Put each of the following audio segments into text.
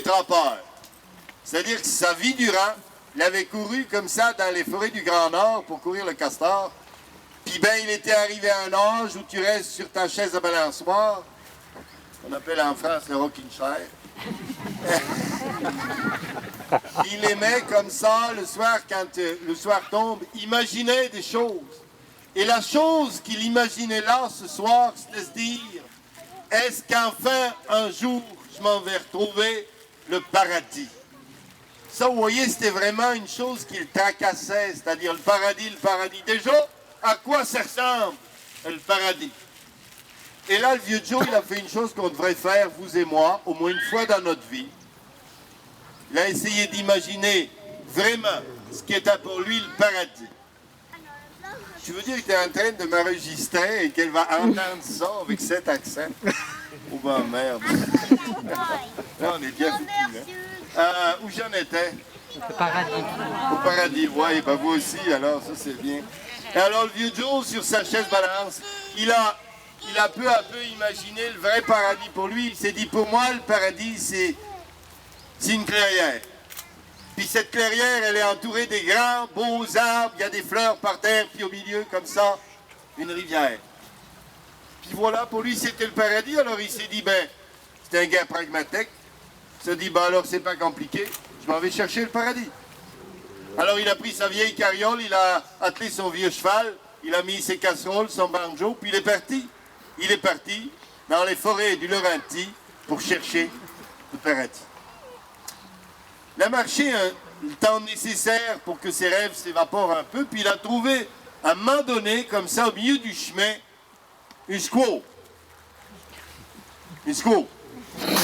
trappeur. C'est-à-dire que sa vie durant, il avait couru comme ça dans les forêts du Grand Nord pour courir le castor. Puis ben, il était arrivé à un âge où tu restes sur ta chaise à balançoire. On appelle en France le rocking chair. Il aimait comme ça, le soir, quand le soir tombe, imaginait des choses. Et la chose qu'il imaginait là, ce soir, c'était se dire, est-ce qu'enfin, un jour, je m'en vais retrouver le paradis? Ça, vous voyez, c'était vraiment une chose qui le tracassait, c'est-à-dire le paradis, le paradis. Déjà, à quoi ça ressemble, le paradis? Et là, le vieux Joe, il a fait une chose qu'on devrait faire, vous et moi, au moins une fois dans notre vie. Il a essayé d'imaginer vraiment ce qui était pour lui le paradis. Je veux dire qu'il était en train de m'enregistrer et qu'elle va entendre ça avec cet accent. Oh ben merde. Là, on est bien foutus, hein? Où j'en étais? Au paradis. Au paradis, oui, ben vous aussi, alors ça c'est bien. Et alors le vieux Joe, sur sa chaise balance, il a peu à peu imaginé le vrai paradis pour lui. Il s'est dit, pour moi, le paradis, c'est une clairière. Puis cette clairière, elle est entourée des grands, beaux arbres, il y a des fleurs par terre, puis au milieu, comme ça, une rivière. Puis voilà, pour lui, c'était le paradis. Alors il s'est dit, ben, c'était un gars pragmatique. Il s'est dit, ben alors, c'est pas compliqué, je m'en vais chercher le paradis. Alors il a pris sa vieille carriole, il a attelé son vieux cheval, il a mis ses casseroles, son banjo, puis il est parti. Il est parti dans les forêts du Laurenti pour chercher le paradis. Il a marché le temps nécessaire pour que ses rêves s'évaporent un peu, puis il a trouvé, à un moment donné, comme ça, au milieu du chemin, une squaw. Une squaw.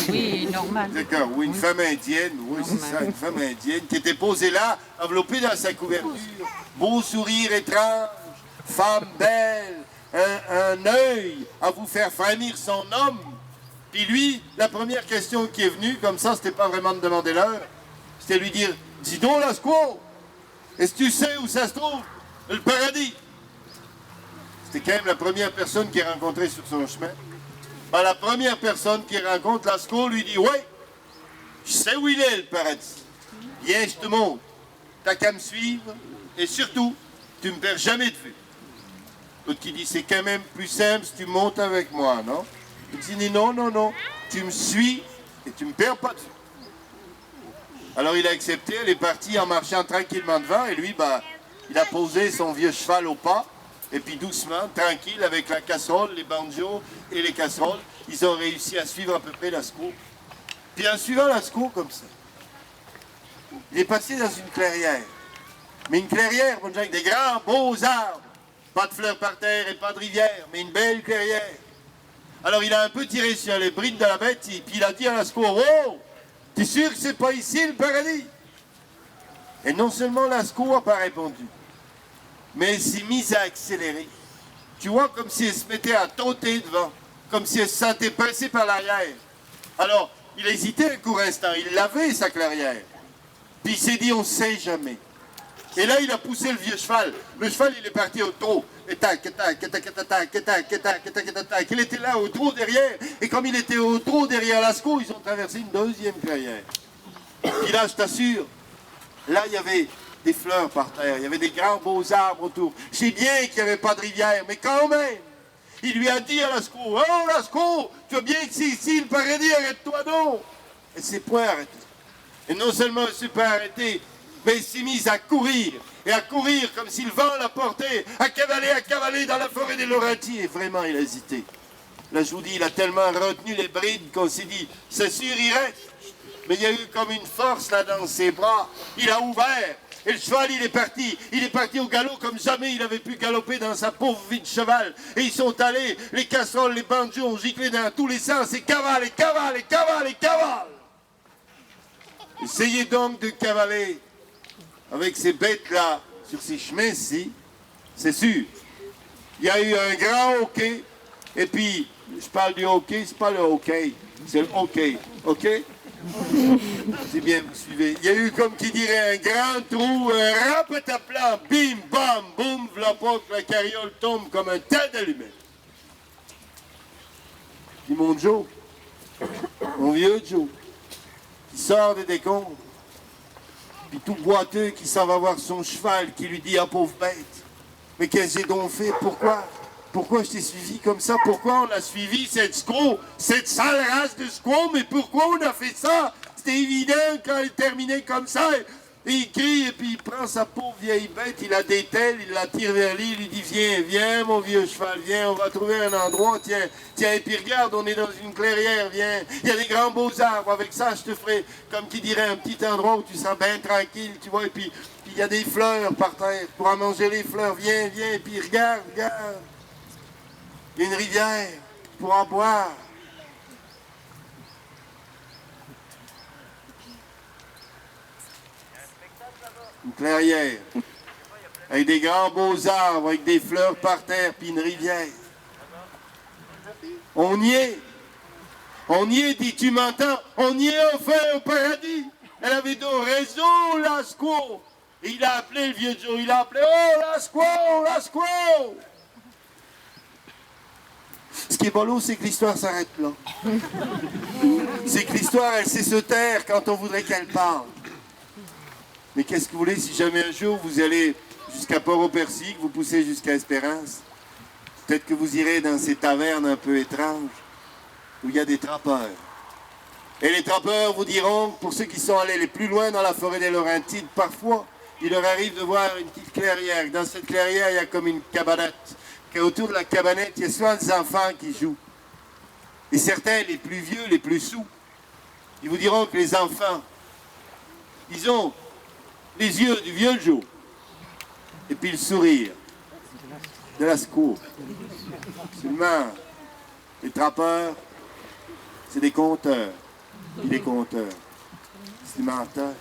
Oui, normal. D'accord, oui, une femme indienne, oui, c'est ça, une femme indienne, qui était posée là, enveloppée dans sa couverture. Beau sourire étrange, femme belle, un œil à vous faire frémir son homme. Puis lui, la première question qui est venue, comme ça, c'était pas vraiment de demander l'heure, c'était lui dire, dis donc la squaw, est-ce que tu sais où ça se trouve, le paradis? C'était quand même la première personne qu'il a rencontrée sur son chemin. Ben, la première personne qu'il rencontre, la squaw lui dit, ouais, je sais où il est le paradis. Viens, je te montre. T'as qu'à me suivre, et surtout, tu me perds jamais de vue. L'autre qui dit, c'est quand même plus simple si tu montes avec moi, non? Il dit, non, non, non, tu me suis et tu me perds pas de vue. Alors il a accepté, elle est partie en marchant tranquillement devant, et lui, bah, il a posé son vieux cheval au pas, et puis doucement, tranquille, avec la casserole, les banjos et les casseroles, ils ont réussi à suivre à peu près la squaw. Puis en suivant la squaw comme ça, il est passé dans une clairière. Mais une clairière, mon Jack, des grands, beaux arbres. Pas de fleurs par terre et pas de rivière, mais une belle clairière. Alors il a un peu tiré sur les brides de la bête, et puis il a dit à la squaw, oh, t'es sûr que c'est pas ici le paradis? Et non seulement la squaw n'a pas répondu, mais elle s'est mise à accélérer. Tu vois, comme si elle se mettait à trotter devant, comme si elle se sentait pressée par l'arrière. Alors, il a hésité un court instant, il l'avait sa clairière. Puis il s'est dit, on ne sait jamais. Et là, il a poussé le vieux cheval. Le cheval, il est parti au trot. Et tac, tac, tac, tac, tac, tac, tac, tac, tac. Il était là au trot derrière. Et comme il était au trot derrière la squaw, ils ont traversé une deuxième clairière. Et là, je t'assure, là, il y avait des fleurs par terre. Il y avait des grands beaux arbres autour. Je sais bien qu'il n'y avait pas de rivière, mais quand même, il lui a dit à la squaw, oh, la squaw, tu vois bien que c'est ici le paradis, arrête-toi donc. Elle s'est point arrêtée. Et non seulement elle ne s'est pas arrêtée, mais il s'est mise à courir, et à courir comme si le vent la portait, à cavaler dans la forêt des Laurentides. Et vraiment, il a hésité. Là, je vous dis, il a tellement retenu les brides qu'on s'est dit, c'est sûr, il reste. Mais il y a eu comme une force là dans ses bras. Il a ouvert, et le cheval, il est parti au galop comme jamais il avait pu galoper dans sa pauvre vie de cheval. Et ils sont allés, les casseroles, les banjos ont giclé dans tous les sens, et cavale, et cavale, et cavale, et cavale. Essayez donc de cavaler avec ces bêtes-là, sur ces chemins-ci, c'est sûr. Il y a eu un grand hockey, et puis, je parle du hockey, c'est pas le hockey, c'est le hockey, ok? C'est bien, vous suivez. Il y a eu, comme qui dirait, un grand trou, un rapetaplan, bim, bam, boum, v'là pas que la carriole tombe comme un tas d'allumettes. Puis mon Joe, mon vieux Joe, qui sort des décombres. Puis tout boiteux qui s'en va voir son cheval, qui lui dit « Ah, pauvre bête, mais qu'est-ce que j'ai donc fait? Pourquoi? Pourquoi je t'ai suivi comme ça? Pourquoi on a suivi cette squaw, cette sale race de squaw? Mais pourquoi on a fait ça? C'était évident quand elle terminait comme ça. Et il crie, et puis il prend sa pauvre vieille bête, il la dételle, il la tire vers lui, il lui dit « Viens, viens, mon vieux cheval, viens, on va trouver un endroit, tiens, tiens, et puis regarde, on est dans une clairière, viens, il y a des grands beaux arbres, avec ça, je te ferai, comme qui dirait, un petit endroit où tu seras bien tranquille, tu vois, et puis il y a des fleurs par terre, tu pourras manger les fleurs, viens, viens, et puis regarde, regarde, il y a une rivière, tu pourras boire. » Une clairière, avec des grands beaux arbres, avec des fleurs par terre, puis une rivière. On y est. On y est, dis tu m'entends? On y est enfin au paradis. Elle avait donc raison, la squaw. Et il a appelé le vieux Joe, il a appelé « Oh, la squaw, la squaw !» Ce qui est bolo, c'est que l'histoire s'arrête là. C'est que l'histoire, elle sait se taire quand on voudrait qu'elle parle. Mais qu'est-ce que vous voulez si jamais un jour vous allez jusqu'à Port-au-Percy, que vous poussez jusqu'à Espérance? Peut-être que vous irez dans ces tavernes un peu étranges où il y a des trappeurs. Et les trappeurs vous diront, pour ceux qui sont allés les plus loin dans la forêt des Laurentides, parfois, il leur arrive de voir une petite clairière. Dans cette clairière, il y a comme une cabanette. Et autour de la cabanette, il y a souvent des enfants qui jouent. Et certains, les plus vieux, les plus saous, ils vous diront que les enfants, ils ont les yeux du vieux Joe, et puis le sourire de la squaw. Seulement, les trappeurs, c'est des conteurs. Puis des conteurs, c'est des menteurs.